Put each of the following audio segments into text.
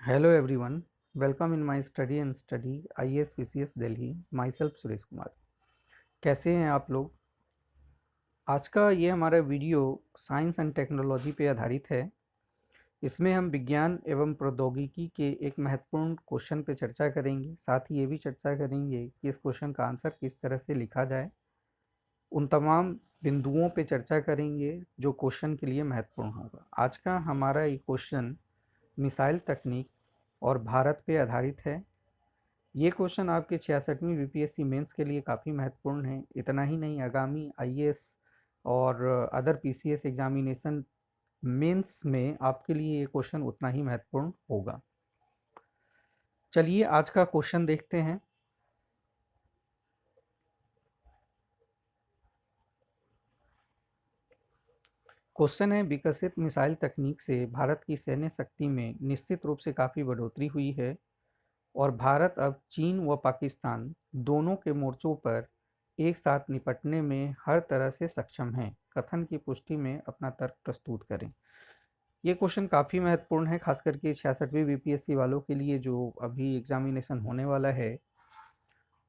Hello everyone, welcome in my study IAS PCS Delhi myself Suresh Kumar. कैसे हैं आप लोग? आज का ये हमारा वीडियो साइंस एंड टेक्नोलॉजी पे आधारित है। इसमें हम विज्ञान एवं प्रौद्योगिकी के एक महत्वपूर्ण क्वेश्चन पे चर्चा करेंगे। साथ ही ये भी चर्चा करेंगे कि इस क्वेश्चन का आंसर किस तरह से लिखा जाए। उन तमाम बिंदुओं पे चर्चा करेंगे जो क्वेश्चन के लिए महत्वपूर्ण होगा। आज का हमारा ये क्वेश्चन मिसाइल तकनीक और भारत पे आधारित है। ये क्वेश्चन आपके 66वीं बीपीएससी मेंस के लिए काफ़ी महत्वपूर्ण है। इतना ही नहीं, आगामी आईएएस और अदर पीसीएस एग्जामिनेशन मेंस में आपके लिए ये क्वेश्चन उतना ही महत्वपूर्ण होगा। चलिए आज का क्वेश्चन देखते हैं। क्वेश्चन है, विकसित मिसाइल तकनीक से भारत की सैन्य शक्ति में निश्चित रूप से काफ़ी बढ़ोतरी हुई है और भारत अब चीन व पाकिस्तान दोनों के मोर्चों पर एक साथ निपटने में हर तरह से सक्षम है। कथन की पुष्टि में अपना तर्क प्रस्तुत करें। ये क्वेश्चन काफ़ी महत्वपूर्ण है, खास करके 66वीं बीपीएससी वालों के लिए जो अभी एग्जामिनेशन होने वाला है।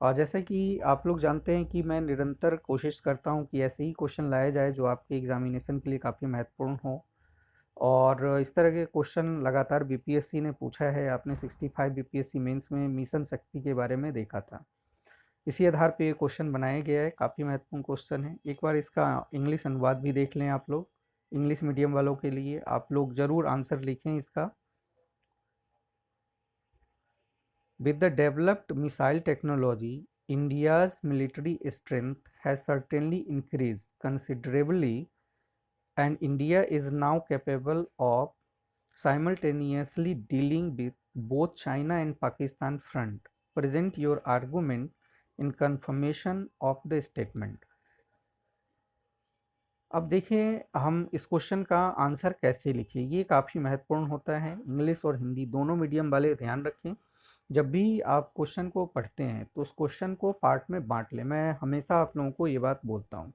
और जैसे कि आप लोग जानते हैं कि मैं निरंतर कोशिश करता हूँ कि ऐसे ही क्वेश्चन लाया जाए जो आपके एग्जामिनेशन के लिए काफ़ी महत्वपूर्ण हो। और इस तरह के क्वेश्चन लगातार बीपीएससी ने पूछा है। आपने 65 बीपीएससी मेंस में मिशन शक्ति के बारे में देखा था। इसी आधार पे ये क्वेश्चन बनाया गया है। काफ़ी महत्वपूर्ण क्वेश्चन है। एक बार इसका इंग्लिश अनुवाद भी देख लें आप लोग। इंग्लिश मीडियम वालों के लिए आप लोग ज़रूर आंसर लिखें इसका। With the developed missile technology, India's military strength has certainly increased considerably, and India is now capable of simultaneously dealing with both China and Pakistan front. Present your argument in confirmation of the statement. अब देखें हम इस question का answer कैसे लिखें। ये काफ़ी महत्वपूर्ण होता है। इंग्लिश और हिंदी दोनों मीडियम वाले ध्यान रखें। जब भी आप क्वेश्चन को पढ़ते हैं तो उस क्वेश्चन को पार्ट में बांट लें। मैं हमेशा आप लोगों को ये बात बोलता हूँ।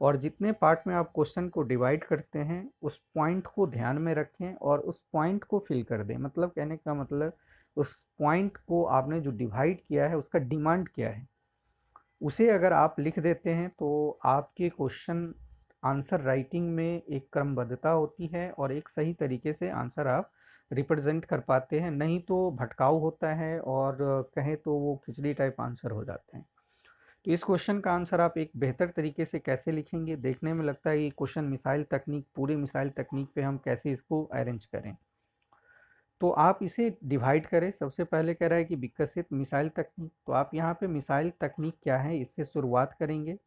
और जितने पार्ट में आप क्वेश्चन को डिवाइड करते हैं उस पॉइंट को ध्यान में रखें और उस पॉइंट को फिल कर दें। मतलब कहने का मतलब, उस पॉइंट को आपने जो डिवाइड किया है उसका डिमांड क्या है, उसे अगर आप लिख देते हैं तो आपके क्वेश्चन आंसर राइटिंग में एक क्रमबद्धता होती है और एक सही तरीके से आंसर आप रिप्रेजेंट कर पाते हैं। नहीं तो भटकाव होता है और कहें तो वो खिचड़ी टाइप आंसर हो जाते हैं। तो इस क्वेश्चन का आंसर आप एक बेहतर तरीके से कैसे लिखेंगे, देखने में लगता है ये क्वेश्चन मिसाइल तकनीक, पूरी मिसाइल तकनीक पे हम कैसे इसको अरेंज करें। तो आप इसे डिवाइड करें। सबसे पहले कह रहा है कि विकसित मिसाइल तकनीक, तो आप यहाँ पे मिसाइल तकनीक क्या है इससे शुरुआत करेंगे।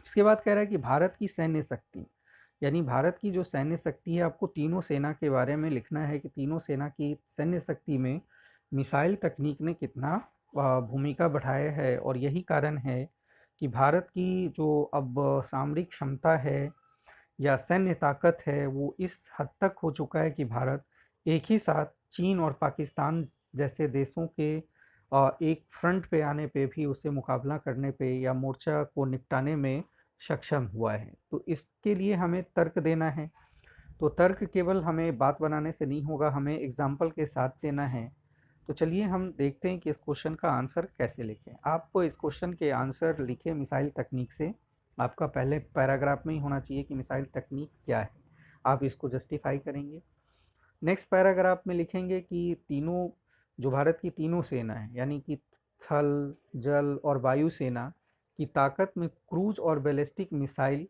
इसके बाद कह रहा है कि भारत की सैन्य शक्ति, यानी भारत की जो सैन्य शक्ति है, आपको तीनों सेना के बारे में लिखना है कि तीनों सेना की सैन्य शक्ति में मिसाइल तकनीक ने कितना भूमिका बढ़ाया है। और यही कारण है कि भारत की जो अब सामरिक क्षमता है या सैन्य ताकत है वो इस हद तक हो चुका है कि भारत एक ही साथ चीन और पाकिस्तान जैसे देशों के एक फ्रंट पे आने पे भी उससे मुकाबला करने पे या मोर्चा को निपटाने में सक्षम हुआ है। तो इसके लिए हमें तर्क देना है। तो तर्क केवल हमें बात बनाने से नहीं होगा, हमें एग्जाम्पल के साथ देना है। तो चलिए हम देखते हैं कि इस क्वेश्चन का आंसर कैसे लिखें। आपको इस क्वेश्चन के आंसर लिखे मिसाइल तकनीक से। आपका पहले पैराग्राफ में ही होना चाहिए कि मिसाइल तकनीक क्या है, आप इसको जस्टिफाई करेंगे। नेक्स्ट पैराग्राफ में लिखेंगे कि तीनों, जो भारत की तीनों सेना है यानी कि थल, जल और वायु सेना की ताकत में क्रूज और बैलिस्टिक मिसाइल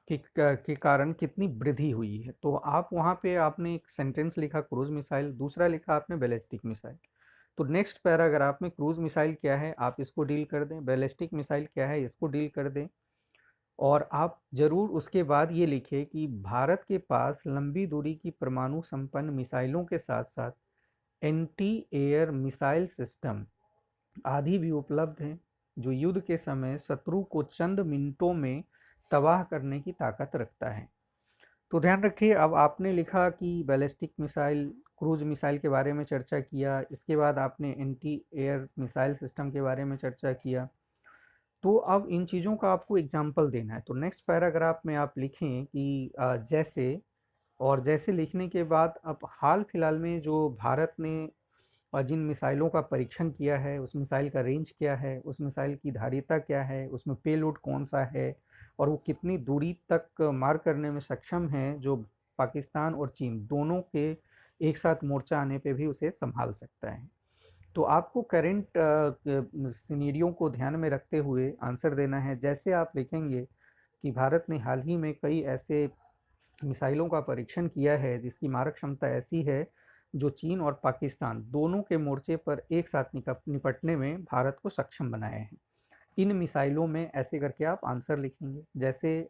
के कारण कितनी वृद्धि हुई है। तो आप वहाँ पे आपने एक सेंटेंस लिखा क्रूज मिसाइल, दूसरा लिखा आपने बैलिस्टिक मिसाइल। तो नेक्स्ट पैराग्राफ में क्रूज मिसाइल क्या है आप इसको डील कर दें, बैलिस्टिक मिसाइल क्या है इसको डील कर दें। और आप ज़रूर उसके बाद ये लिखें कि भारत के पास लंबी दूरी की परमाणु संपन्न मिसाइलों के साथ साथ एंटी एयर मिसाइल सिस्टम आदि भी उपलब्ध हैं जो युद्ध के समय शत्रु को चंद मिनटों में तबाह करने की ताकत रखता है। तो ध्यान रखिए, अब आपने लिखा कि बैलिस्टिक मिसाइल, क्रूज मिसाइल के बारे में चर्चा किया। इसके बाद आपने एंटी एयर मिसाइल सिस्टम के बारे में चर्चा किया। तो अब इन चीज़ों का आपको एग्जाम्पल देना है। तो नेक्स्ट पैराग्राफ में आप लिखें कि जैसे और जैसे लिखने के बाद अब हाल फिलहाल में जो भारत ने जिन मिसाइलों का परीक्षण किया है, उस मिसाइल का रेंज क्या है, उस मिसाइल की धारिता क्या है, उसमें पेलोड कौन सा है और वो कितनी दूरी तक मार करने में सक्षम है, जो पाकिस्तान और चीन दोनों के एक साथ मोर्चा आने पे भी उसे संभाल सकता है। तो आपको करंट सिनेरियो को ध्यान में रखते हुए आंसर देना है। जैसे आप लिखेंगे कि भारत ने हाल ही में कई ऐसे मिसाइलों का परीक्षण किया है जिसकी मारक क्षमता ऐसी है जो चीन और पाकिस्तान दोनों के मोर्चे पर एक साथ निपटने में भारत को सक्षम बनाए हैं। इन मिसाइलों में ऐसे करके आप आंसर लिखेंगे। जैसे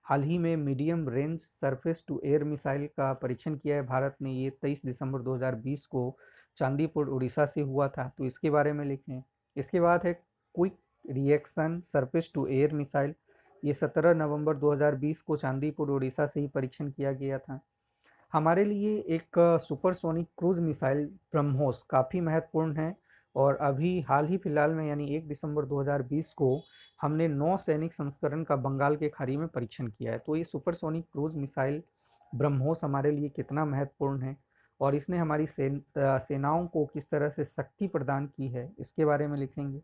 हाल ही में medium range surface to air missile का परीक्षण किया है भारत ने, ये 23 दिसंबर 2020 को चांदीपुर उड़ीसा से हुआ था, तो इसके बारे में लिखें। इसके बाद है quick reaction surface to air missile, ये 17 नवंबर 2020 को चांदीपुर उड़ीसा से ही परीक्षण किया गया था। हमारे लिए एक सुपरसोनिक क्रूज मिसाइल ब्रह्मोस काफ़ी महत्वपूर्ण है और अभी हाल ही फिलहाल में यानी 1 दिसंबर 2020 को हमने नौसैनिक संस्करण का बंगाल के खाड़ी में परीक्षण किया है। तो ये सुपरसोनिक क्रूज मिसाइल ब्रह्मोस हमारे लिए कितना महत्वपूर्ण है और इसने हमारी सेनाओं को किस तरह से शक्ति प्रदान की है, इसके बारे में लिखेंगे।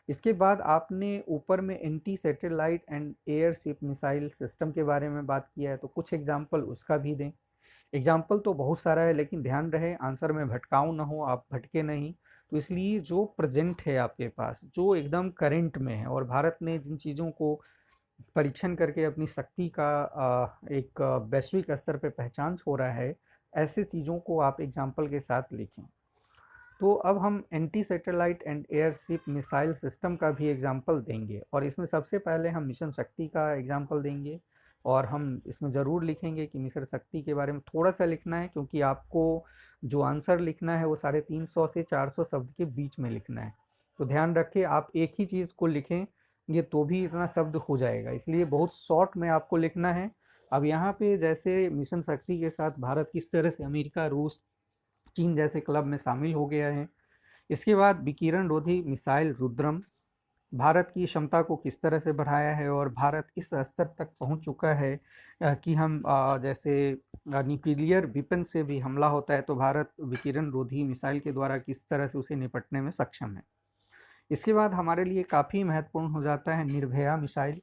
इसके बाद आपने ऊपर में anti satellite and airship missile system के बारे में बात किया है, तो कुछ एग्जाम्पल उसका भी दें। एग्जाम्पल तो बहुत सारा है, लेकिन ध्यान रहे आंसर में भटकाव ना हो, आप भटके नहीं। तो इसलिए जो प्रेजेंट है आपके पास, जो एकदम करंट में है और भारत ने जिन चीज़ों को परीक्षण करके अपनी शक्ति का एक वैश्विक स्तर पे पहचान हो रहा है, ऐसे चीज़ों को आप एग्जाम्पल के साथ लिखें। तो अब हम anti satellite and airship missile system का भी एग्जाम्पल देंगे और इसमें सबसे पहले हम मिशन शक्ति का एग्जाम्पल देंगे और हम इसमें ज़रूर लिखेंगे कि मिशन शक्ति के बारे में थोड़ा सा लिखना है, क्योंकि आपको जो आंसर लिखना है वो 350 से 400 शब्द के बीच में लिखना है। तो ध्यान रखें, आप एक ही चीज़ को लिखें ये तो भी इतना शब्द हो जाएगा, इसलिए बहुत शॉर्ट में आपको लिखना है। अब यहाँ पे जैसे मिशन शक्ति के साथ भारत किस तरह से अमेरिका, रूस, चीन जैसे क्लब में शामिल हो गया है। इसके बाद विकिरण रोधी मिसाइल रुद्रम भारत की क्षमता को किस तरह से बढ़ाया है और भारत इस स्तर तक पहुंच चुका है कि हम जैसे न्यूक्लियर वेपन से भी हमला होता है तो भारत विकिरण रोधी मिसाइल के द्वारा किस तरह से उसे निपटने में सक्षम है। इसके बाद हमारे लिए काफ़ी महत्वपूर्ण हो जाता है निर्भया मिसाइल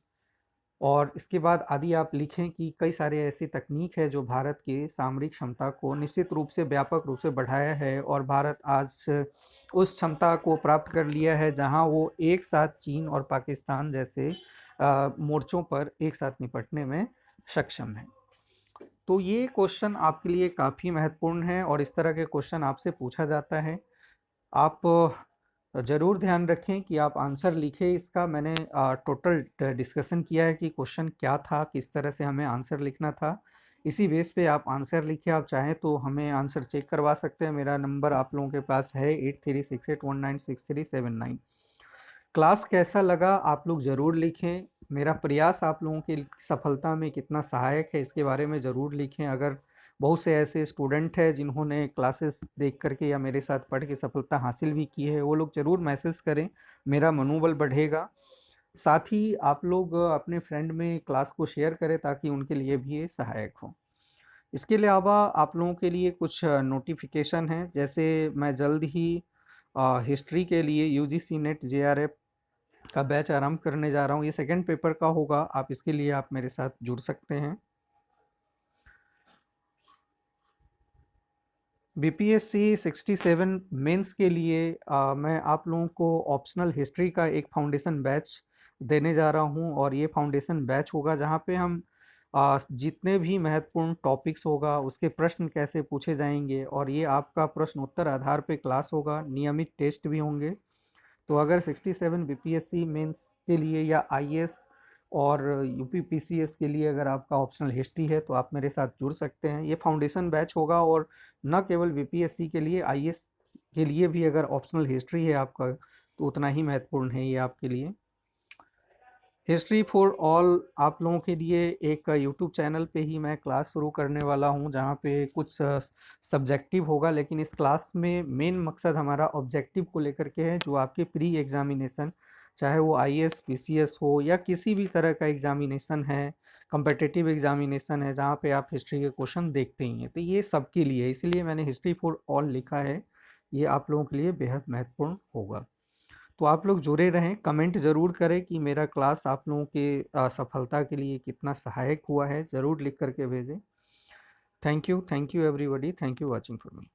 और इसके बाद आदि आप लिखें कि कई सारे ऐसी तकनीक है जो भारत की सामरिक क्षमता को निश्चित रूप से व्यापक रूप से बढ़ाया है और भारत आज उस क्षमता को प्राप्त कर लिया है जहां वो एक साथ चीन और पाकिस्तान जैसे मोर्चों पर एक साथ निपटने में सक्षम है। तो ये क्वेश्चन आपके लिए काफ़ी महत्वपूर्ण है और इस तरह के क्वेश्चन आपसे पूछा जाता है। आप ज़रूर ध्यान रखें कि आप आंसर लिखें इसका। मैंने टोटल डिस्कशन किया है कि क्वेश्चन क्या था, किस तरह से हमें आंसर लिखना था, इसी बेस पे आप आंसर लिखें। आप चाहें तो हमें आंसर चेक करवा सकते हैं, मेरा नंबर आप लोगों के पास है 8368196379। क्लास कैसा लगा आप लोग ज़रूर लिखें। मेरा प्रयास आप लोगों की सफलता में कितना सहायक है इसके बारे में ज़रूर लिखें। अगर बहुत से ऐसे स्टूडेंट हैं जिन्होंने क्लासेस देख करके या मेरे साथ पढ़ के सफलता हासिल भी की है, वो लोग ज़रूर मैसेज करें, मेरा मनोबल बढ़ेगा। साथ ही आप लोग अपने फ्रेंड में क्लास को शेयर करें ताकि उनके लिए भी ये सहायक हो। इसके अलावा आप लोगों के लिए कुछ नोटिफिकेशन है, जैसे मैं जल्द ही हिस्ट्री के लिए यूजीसी नेट जेआरएफ का बैच आरंभ करने जा रहा हूँ। ये सेकंड पेपर का होगा, आप इसके लिए आप मेरे साथ जुड़ सकते हैं। बीपीएससी 67 मेंस के लिए मैं आप लोगों को ऑप्शनल हिस्ट्री का एक फाउंडेशन बैच देने जा रहा हूं और ये फाउंडेशन बैच होगा जहां पे हम जितने भी महत्वपूर्ण टॉपिक्स होगा उसके प्रश्न कैसे पूछे जाएंगे और ये आपका प्रश्न उत्तर आधार पे क्लास होगा, नियमित टेस्ट भी होंगे। तो अगर 67 बीपीएससी मेंस के लिए या आईएएस और यूपी पीसीएस के लिए अगर आपका ऑप्शनल हिस्ट्री है तो आप मेरे साथ जुड़ सकते हैं। ये फाउंडेशन बैच होगा और न केवल बीपीएससी के लिए, आईएएस के लिए भी अगर ऑप्शनल हिस्ट्री है आपका तो उतना ही महत्वपूर्ण है ये आपके लिए। हिस्ट्री फॉर ऑल आप लोगों के लिए एक यूट्यूब चैनल पे ही मैं क्लास शुरू करने वाला हूं जहां पे कुछ सब्जेक्टिव होगा, लेकिन इस क्लास में मेन मकसद हमारा ऑब्जेक्टिव को लेकर के है जो आपके प्री एग्जामिनेशन चाहे वो आईएएस पीसीएस हो या किसी भी तरह का एग्जामिनेशन है, कम्पिटिटिव एग्जामिनेशन है जहाँ पे आप हिस्ट्री के क्वेश्चन देखते ही हैं, तो ये सबके लिए, इसलिए मैंने हिस्ट्री फॉर ऑल लिखा है। ये आप लोगों के लिए बेहद महत्वपूर्ण होगा। तो आप लोग जुड़े रहें, कमेंट ज़रूर करें कि मेरा क्लास आप लोगों के सफलता के लिए कितना सहायक हुआ है, ज़रूर लिख करके भेजें। Thank you everybody, thank you watching for me.